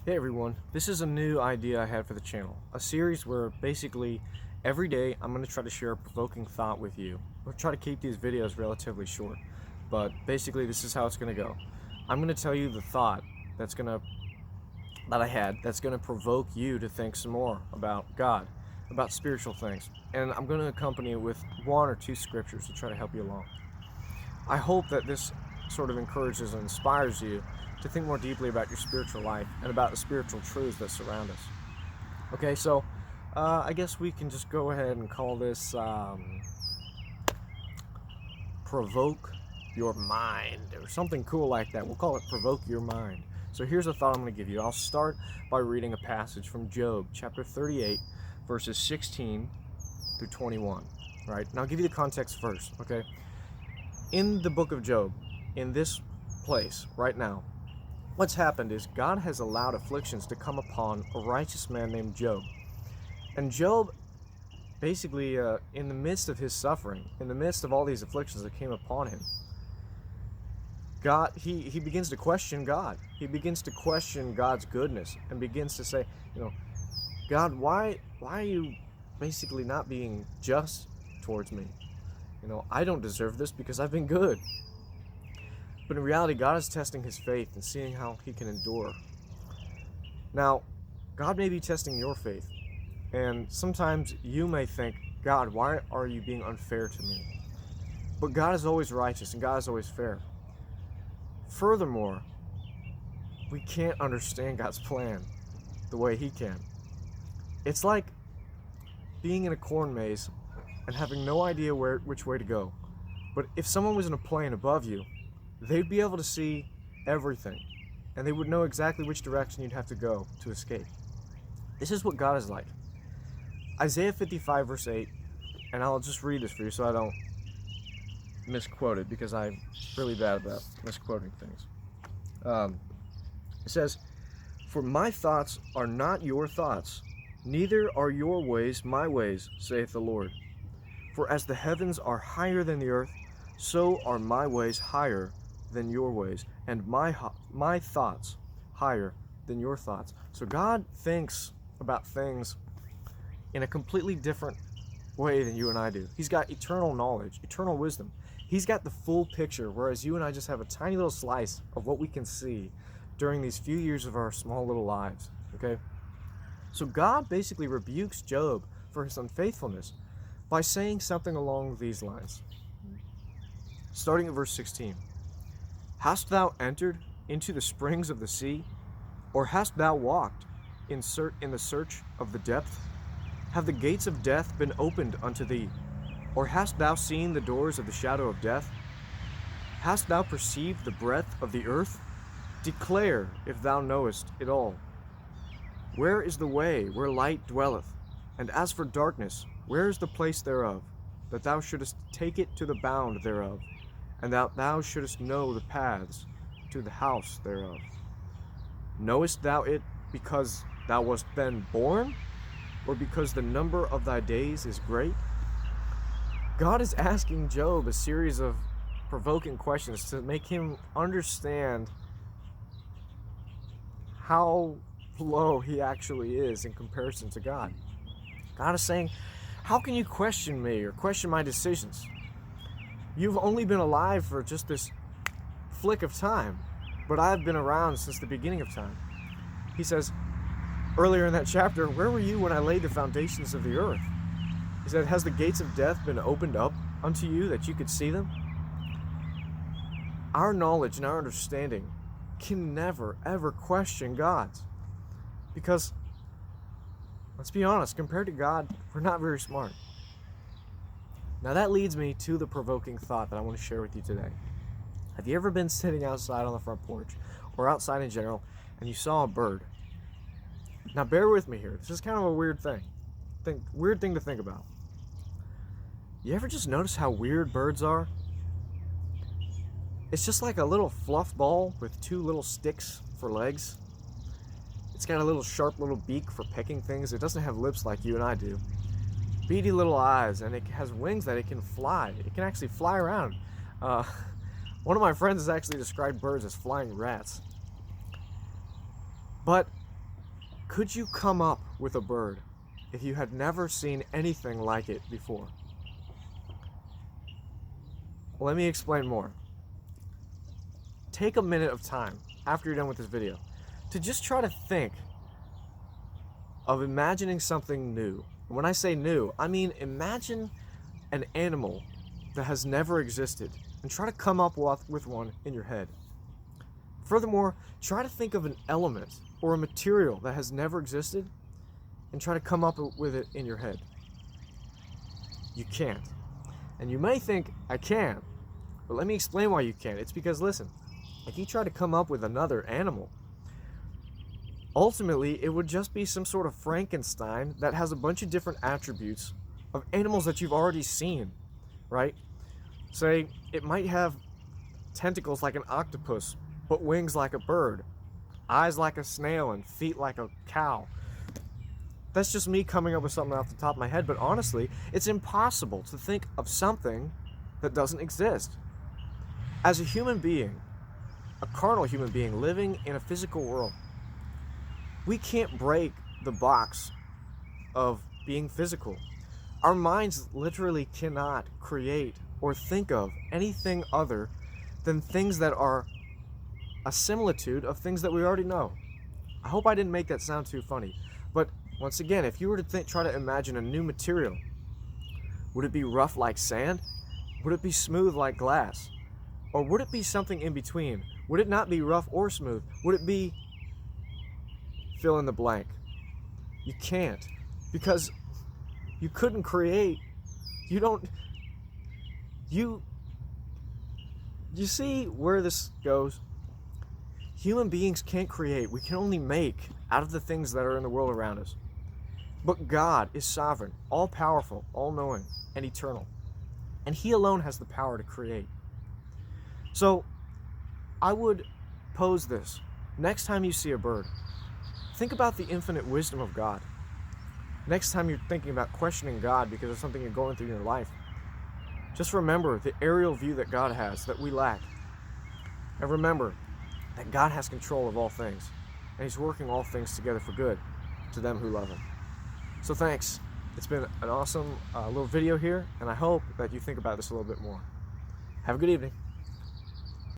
Hey everyone, this is a new idea I had for the channel. A series where basically every day I'm going to try to share a provoking thought with you. We'll try to keep these videos relatively short, but basically this is how it's going to go. I'm going to tell you the thought that I had that's going to provoke you to think some more about God, about spiritual things, and I'm going to accompany it with one or two scriptures to try to help you along. I hope that this sort of encourages and inspires you to think more deeply about your spiritual life and about the spiritual truths that surround us. Okay, so I guess we can just go ahead and call this Provoke Your Mind, or something cool like that. We'll call it Provoke Your Mind. So here's a thought I'm going to give you. I'll start by reading a passage from Job, chapter 38, verses 16 through 21. Right? And I'll give you the context first, okay? In the book of Job, in this place, right now, what's happened is God has allowed afflictions to come upon a righteous man named Job. And Job, basically, in the midst of his suffering, in the midst of all these afflictions that came upon him, he begins to question God. He begins to question God's goodness and begins to say, God, why are you basically not being just towards me? I don't deserve this because I've been good. But in reality, God is testing his faith and seeing how he can endure. Now, God may be testing your faith. And sometimes you may think, God, why are you being unfair to me? But God is always righteous and God is always fair. Furthermore, we can't understand God's plan the way he can. It's like being in a corn maze and having no idea which way to go. But if someone was in a plane above you, they'd be able to see everything, and they would know exactly which direction you'd have to go to escape. This is what God is like. Isaiah 55 verse 8, and I'll just read this for you so I don't misquote it, because I'm really bad about misquoting things. It says, "For my thoughts are not your thoughts, neither are your ways my ways, saith the Lord. For as the heavens are higher than the earth, so are my ways higher than your ways, and my thoughts higher than your thoughts." So God thinks about things in a completely different way than you and I do. He's got eternal knowledge, eternal wisdom. He's got the full picture, whereas you and I just have a tiny little slice of what we can see during these few years of our small little lives, okay? So God basically rebukes Job for his unfaithfulness by saying something along these lines. Starting at verse 16. "Hast thou entered into the springs of the sea? Or hast thou walked in the search of the depth? Have the gates of death been opened unto thee? Or hast thou seen the doors of the shadow of death? Hast thou perceived the breadth of the earth? Declare, if thou knowest it all. Where is the way where light dwelleth? And as for darkness, where is the place thereof? That thou shouldest take it to the bound thereof, and that thou shouldest know the paths to the house thereof. Knowest thou it because thou wast then born, or because the number of thy days is great?" God is asking Job a series of provoking questions to make him understand how low he actually is in comparison to God. God is saying, how can you question me or question my decisions? You've only been alive for just this flick of time, but I've been around since the beginning of time. He says earlier in that chapter, "Where were you when I laid the foundations of the earth?" He said, "Has the gates of death been opened up unto you that you could see them?" Our knowledge and our understanding can never, ever question God's. Because, let's be honest, compared to God, we're not very smart. Now that leads me to the provoking thought that I want to share with you today. Have you ever been sitting outside on the front porch, or outside in general, and you saw a bird? Now bear with me here. This is kind of a weird thing to think about. You ever just notice how weird birds are? It's just like a little fluff ball with two little sticks for legs. It's got a little sharp little beak for pecking things. It doesn't have lips like you and I do. Beady little eyes, and it has wings that it can fly. It can actually fly around. One of my friends has actually described birds as flying rats. But Could you come up with a bird if you had never seen anything like it before? Let me explain more. Take a minute of time after you're done with this video to just try to think of imagining something new. And when I say new, I mean imagine an animal that has never existed and try to come up with one in your head. Furthermore, try to think of an element or a material that has never existed and try to come up with it in your head. You can't. And you may think, I can, but let me explain why you can't. It's because, listen, if you try to come up with another animal, ultimately it would just be some sort of Frankenstein that has a bunch of different attributes of animals that you've already seen, right? Say, it might have tentacles like an octopus, but wings like a bird, eyes like a snail, and feet like a cow. That's just me coming up with something off the top of my head, but honestly, it's impossible to think of something that doesn't exist. As a human being, a carnal human being living in a physical world, we can't break the box of being physical. Our minds literally cannot create or think of anything other than things that are a similitude of things that we already know. I hope I didn't make that sound too funny, but once again, if you were to try to imagine a new material, would it be rough like sand? Would it be smooth like glass? Or would it be something in between? Would it not be rough or smooth? Would it be fill in the blank? You can't, because you couldn't create. You see where this goes? Human beings can't create. We can only make out of the things that are in the world around us. But God is sovereign, all-powerful, all-knowing, and eternal. And He alone has the power to create. So, I would pose this. Next time you see a bird, think about the infinite wisdom of God. Next time you're thinking about questioning God because of something you're going through in your life, just remember the aerial view that God has that we lack. And remember that God has control of all things, and He's working all things together for good to them who love Him. So thanks. It's been an awesome little video here, and I hope that you think about this a little bit more. Have a good evening.